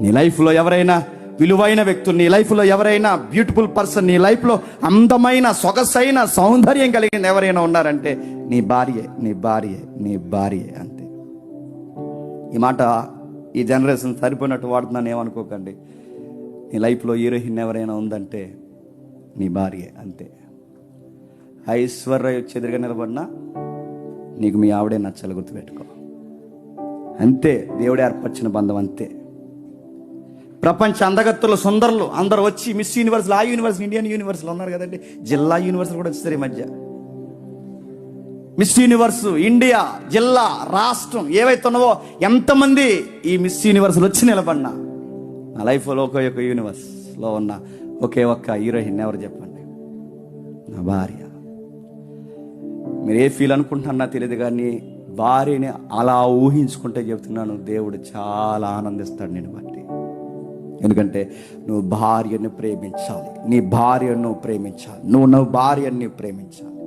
నీ లైఫ్లో ఎవరైనా విలువైన వ్యక్తులు, నీ లైఫ్లో ఎవరైనా బ్యూటిఫుల్ పర్సన్, నీ లైఫ్లో అందమైన సొగసైన సౌందర్యం కలిగిన ఎవరైనా ఉన్నారంటే నీ భార్యే, నీ భార్యే, నీ భార్యే. అంతే. ఈ మాట ఈ జనరేషన్ సరిపోయినట్టు వాడుతున్నాను ఏమనుకోకండి. నీ లైఫ్లో హీరోయిన్ ఎవరైనా ఉందంటే నీ భార్యే. అంతే. ఐశ్వర్య వచ్చి ఎదురుగా నిలబడినా నీకు మీ ఆవిడే నచ్చాలి, గుర్తుపెట్టుకో. అంతే. దేవుడు ఏర్పరిచిన బంధం అంతే. ప్రపంచ అందగత్తులు సుందరులు అందరూ వచ్చి మిస్ యూనివర్స్లో, ఆ యూనివర్సిటీ, ఇండియన్ యూనివర్సిటీలో ఉన్నారు కదండి, జిల్లా యూనివర్సిటీ కూడా వచ్చేసారు ఈ మధ్య. మిస్ యూనివర్స్ ఇండియా, జిల్లా, రాష్ట్రం ఏవైతే ఉన్నావో ఎంతమంది ఈ మిస్ యూనివర్స్లో వచ్చి నిలబడినా నా లైఫ్లో ఒకే ఒక యూనివర్స్లో ఉన్న ఒకే ఒక్క హీరోయిన్ ఎవరు చెప్పండి? నా భార్య. మీరు ఏ ఫీల్ అనుకుంటున్నా తెలియదు, కానీ భార్యని అలా ఊహించుకుంటే చెప్తున్నాను, దేవుడు చాలా ఆనందిస్తాడు నేను బట్టి. ఎందుకంటే నువ్వు భార్యను ప్రేమించాలి, నీ భార్యను ప్రేమించాలి, నువ్వు భార్యని ప్రేమించాలి.